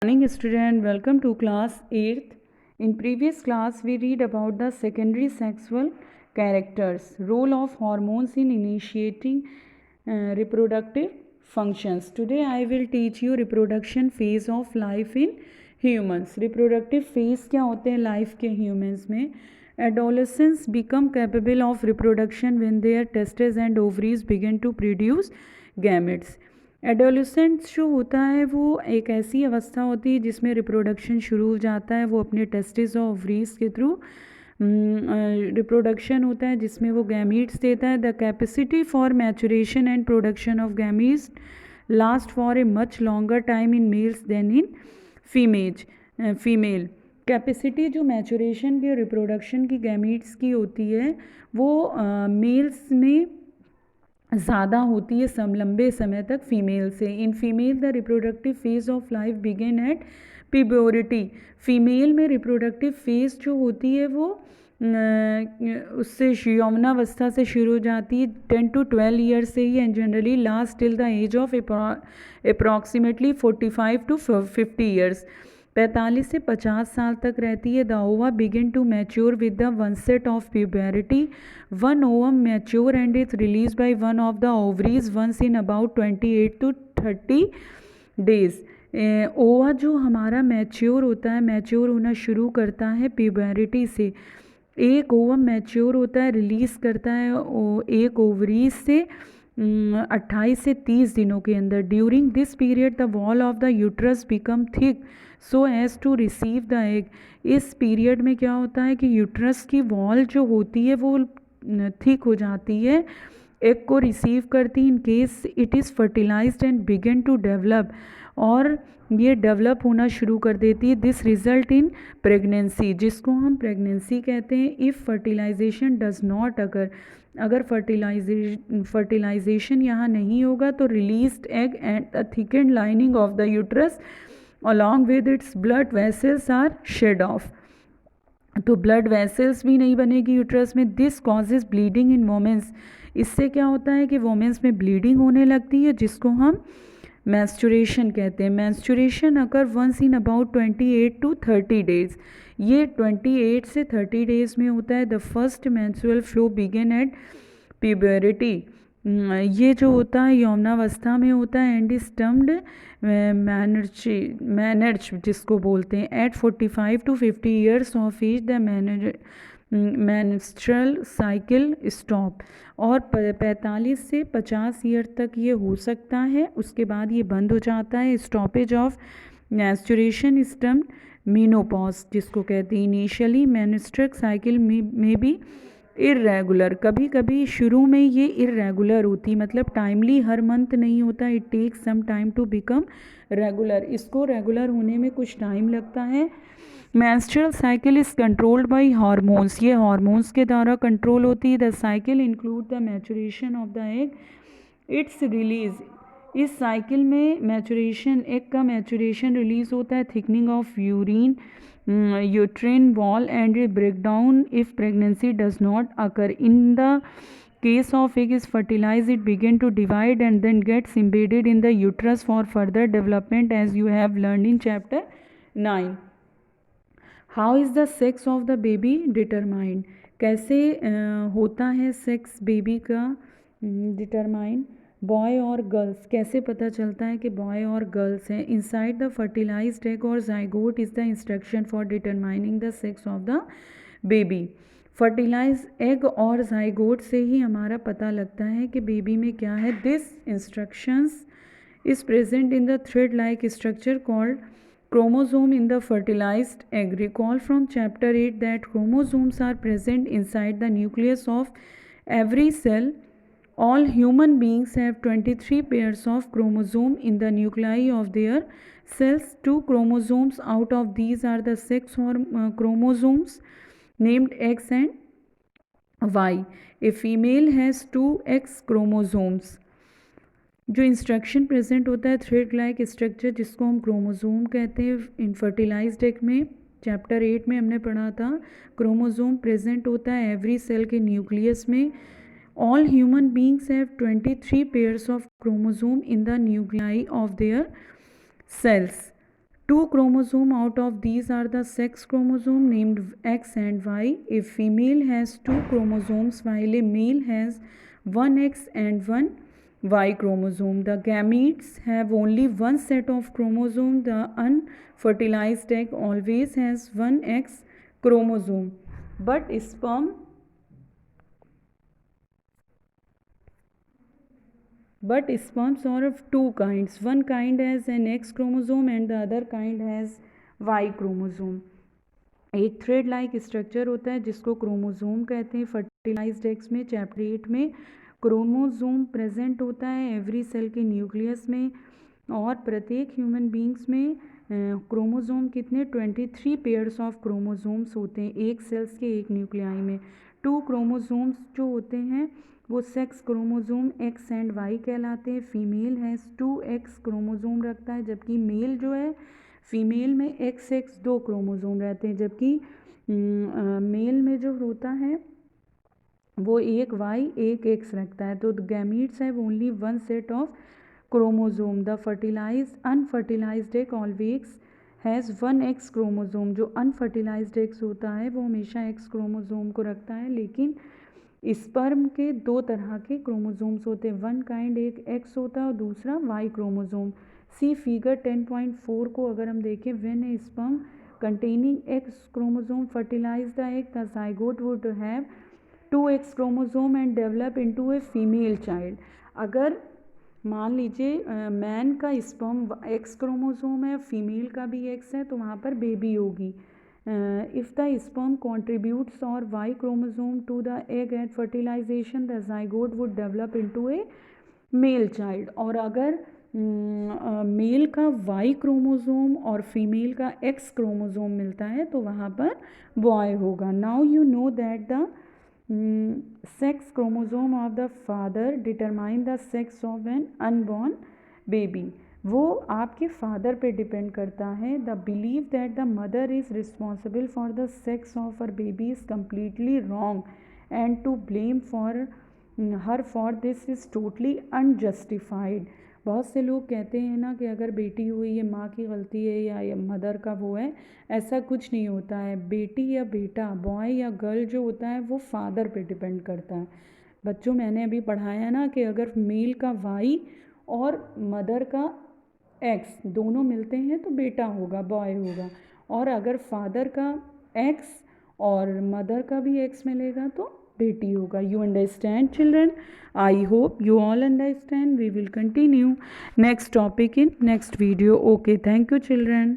Morning student, welcome to class 8th. In previous class we read about the secondary sexual characters, role of hormones in initiating reproductive functions. Today I will teach you reproduction phase of life in humans. Reproductive phase क्या होते हैं life के humans में? Adolescents become capable of reproduction when their testes and ovaries begin to produce gametes. Adolescent जो होता है वो एक ऐसी अवस्था होती है जिसमें रिप्रोडक्शन शुरू हो जाता है। वो अपने टेस्टिस और ओवरीज के थ्रू रिप्रोडक्शन होता है जिसमें वो गैमीट्स देता है। The capacity for maturation and production of gametes last for a much longer time in males than in female. Capacity जो मैचुरेशन की रिप्रोडक्शन की गैमीट्स की होती है वो मेल्स में ज़्यादा होती है लंबे समय तक फीमेल से। In female the reproductive phase of life begin at puberty. Female में रिप्रोडक्टिव फेज जो होती है वो उससे यौवनावस्था से शुरू हो जाती है 10 to 12 ईयर्स से ही, and generally last till the age of approximately 45 to 50 years. 45 से 50 साल तक रहती है। The ova begin to mature with the onset of puberty. One ovum mature and is release by one of the ovaries once in about 28 to 30 days. Ova जो हमारा mature होता है, mature होना शुरू करता है प्यूबरिटी से। एक ओवम मैच्योर होता है, रिलीज़ करता है एक ओवरीज से 28 से 30 दिनों के अंदर। During this period the wall of the uterus become thick so as to receive the egg. इस पीरियड में क्या होता है कि यूट्रस की वॉल जो होती है वो थिक हो जाती है, एग को रिसीव करती in case it is fertilised and begin to develop, और ये डेवलप होना शुरू कर देती है। दिस रिजल्ट इन प्रेगनेंसी, जिसको हम प्रेगनेंसी कहते हैं। इफ़ फर्टिलाइजेशन डज नॉट अगर अगर फर्टिलाइजेशन यहाँ नहीं होगा तो released egg and the thickened lining of the uterus along with its blood vessels are shed off. तो ब्लड वेसल्स भी नहीं बनेगी यूट्रस में। This causes bleeding in womens. इससे क्या होता है कि वोमेंस में ब्लीडिंग होने लगती है, जिसको हम मैंस्टुरेशन कहते हैं। Menstruation occur once in about 28 to 30 days. ये 28 से 30 डेज़ में होता है। The first menstrual flow begin at puberty. ये जो होता है यौवनावस्था में होता है। एंड इज टर्म्ड मैनर्ज जिसको बोलते हैं। At 45 to 50 years of age the menstrual cycle stop. और 45 से 50 ईयर तक ये हो सकता है, उसके बाद ये बंद हो जाता है। Stoppage of menstruation is termed menopause जिसको कहते हैं। इनिशियली मेंस्ट्रुअल साइकिल में भी इरेगुलर, कभी कभी शुरू में ये इरेगुलर होती, मतलब टाइमली हर मंथ नहीं होता। It takes some time to become regular. इसको रेगुलर होने में कुछ टाइम लगता है। Menstrual cycle is controlled by hormones. ये हार्मोन्स के द्वारा कंट्रोल होती है। The cycle include the maturation of the egg, its release. इस साइकिल में मैचुरेशन, एग का मैचुरेशन रिलीज होता है, thickening of uterine wall and breakdown if pregnancy does not occur. In the case of egg is fertilized, it begin to divide and then gets embedded in the uterus for further development, as you have learned in chapter 9. How is the sex of the baby determined? कैसे होता है sex baby का determine? Boy और girls, कैसे पता चलता है कि बॉय और गर्ल्स हैं? इनसाइड द फर्टिलाइज्ड एग और zygote is the instruction for determining the sex of the baby. Fertilize egg और जाइगोट से ही हमारा पता लगता है कि बेबी में क्या है। This instructions is present in the thread like structure called chromosome in the fertilized egg. Recall from chapter 8 that chromosomes are present inside the nucleus of every cell. All human beings have 23 pairs of chromosome in the nuclei of their cells. 2 chromosomes out of these are the sex chromosomes named X and Y. A female has 2 X chromosomes. जो instruction present होता है thread like structure जिसको हम chromosome कहते हैं। इन fertilised egg में chapter 8 में हमने पढ़ा था, क्रोमोसोम प्रेजेंट होता है एवरी सेल के न्यूक्लियस में। All human beings have 23 pairs of chromosome in the nuclei of their cells. Two chromosomes out of these are the sex chromosome named X and Y. A female has two chromosomes while a male has one X and one Y chromosome. The gametes have only one set of chromosomes. The unfertilized egg always has one X chromosome. But sperms are of two kinds. One kind has an X chromosome and the other kind has Y chromosome. एक thread like structure होता है जिसको chromosome कहते हैं. Fertilised eggs में chapter 8 में chromosome present होता है एवरी सेल के न्यूक्लियस में. और प्रत्येक ह्यूमन बींग्स में क्रोमोसोम कितने 23 पेयर्स ऑफ क्रोमोसोम्स होते हैं एक सेल्स के एक न्यूक्लियाई में. टू क्रोमोसोम्स जो होते हैं वो sex chromosome X and Y कहलाते हैं. फीमेल हैज़ 2 एक्स क्रोमोसोम रखता है जबकि मेल जो है फीमेल में एक्स एक्स 2 क्रोमोसोम रहते हैं. जबकि मेल में जो होता है वो एक वाई एक एक्स रखता है. तो gametes have only one set of chromosome. The unfertilised egg always has one x chromosome. जो अनफर्टिलाइज्ड एग्स होता है वो हमेशा एक्स क्रोमोसोम को रखता है. लेकिन स्पर्म के दो तरह के क्रोमोसोम्स होते हैं. वन काइंड एक एक्स होता है और दूसरा वाई क्रोमोसोम. सी फिगर 10.4 को अगर हम देखें, when A sperm containing X chromosome fertilize the egg, the zygote would have 2X chromosome and develop into a female child. अगर मान लीजिए मैन का स्पर्म X क्रोमोसोम है, फीमेल का भी X है, तो वहाँ पर बेबी होगी. If the sperm contributes or Y chromosome to the egg at fertilization, the zygote would develop into a male child. और अगर मेल का वाई क्रोमोसोम और फीमेल का एक्स क्रोमोसोम मिलता है तो वहाँ पर बॉय होगा. Now you know that the sex chromosome of the father determine the sex of an unborn baby. वो आपके फादर पे डिपेंड करता है. The believe that the mother is responsible for the sex of her baby is completely wrong and to blame for her for this is totally unjustified. बहुत से लोग कहते हैं ना कि अगर बेटी हुई ये माँ की गलती है या ये मदर का वो है. ऐसा कुछ नहीं होता है. बेटी या बेटा, बॉय या गर्ल जो होता है वो फादर पे डिपेंड करता है. बच्चों, मैंने अभी पढ़ाया ना कि अगर मेल का वाई और मदर का एक्स दोनों मिलते हैं तो बेटा होगा, बॉय होगा. और अगर फादर का एक्स और मदर का भी एक्स मिलेगा तो बेटी होगा. You understand, children? I hope you all understand. We will continue next topic in next video. Okay, thank you, children.